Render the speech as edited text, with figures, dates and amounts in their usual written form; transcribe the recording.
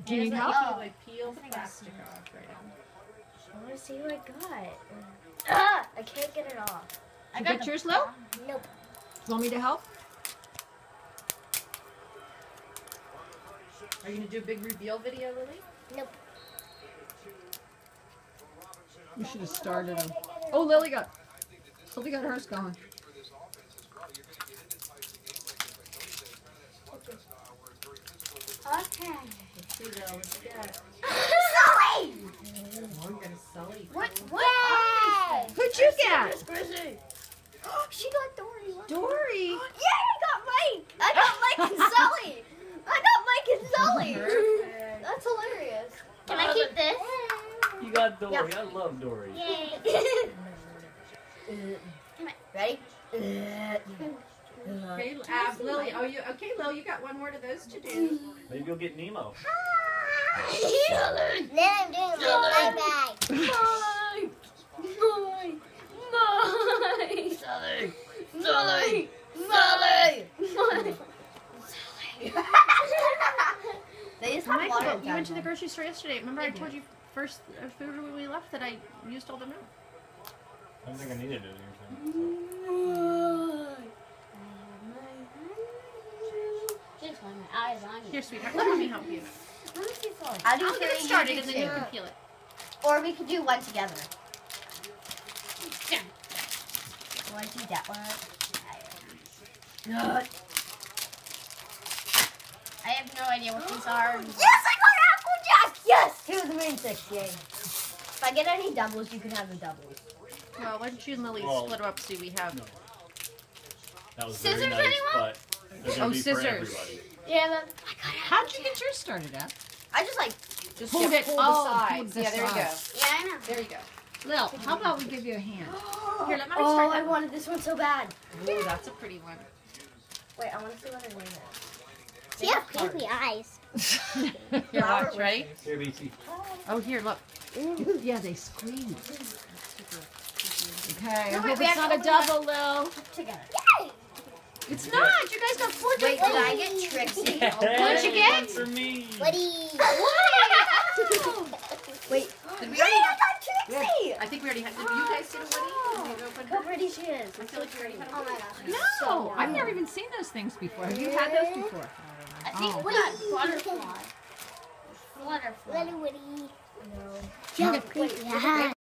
Do you need help? I peel the plastic off right now. I want to see what I got. Ah! I can't get it off. You get yours, Lil? Nope. Want me to help? Are you going to do a big reveal video, Lily? Nope. You should have started them. Oh, Lily got hers going. Okay. Let's see, though. What you got? Sully! Oh, you got a Sully. What? Who'd you get? Chrissy. She got Dory. Dory. Yeah, I got Mike. I got Mike and Sully. I got Mike and Sully. Perfect. That's hilarious. Can I keep this? You got Dory. Yeah. I love Dory. Yay. Ready? Okay, Lily. Oh, okay, Lil, you got one more of those to do. Maybe you'll get Nemo. Then I'm doing my bag. Mike. Sully. Sully. Sully. They just have water. You went to the grocery store yesterday. Remember I told you first food when we left that I used all the milk? I don't think I needed it or anything. Just want my eyes on you. Here, sweetheart, let me help you. Let me see Sully. I'll get it started and then you can peel it. Or we could do one together. Want to do that one? Good. I have no idea what these are. Yes, I got Applejack! Yes! 2 of the main 6, yay. If I get any doubles, you can have the doubles. Well, why don't you and Lily Well, split them up so we have... No. That was Scissors, very nice, anyone? but they're gonna Oh, be scissors. for everybody. Yeah, but How'd you get yours started at? I just like, Just Hold yeah, it. pull Oh, the hold sides. the Yeah, there you go. sides. yeah, I know. There you go. Lil, how about we give you a hand? Here, let me oh, start I that. wanted this one so bad. Ooh, that's a pretty one. Wait, I want to see what her name is. She has pinky eyes. Here, watch, ready? Here, BT. Oh, here, look. Yeah, they squeeze. Okay, I No, hope wait, we it's have not a to double, Lil. Together. It's not. You guys got 4 Wait, doubles. did I get Trixie? What'd you get? One for me. Buddy. Wait, Did we yeah, already I have... got Trixie! I think we already had... Did you guys get a Woody? Did you open How her? pretty she is. I feel like we already had a Oh my gosh. No, I've never even seen those things before. Have you had those before? I think Oh. we got butterfly. Butterfly. No. Yeah,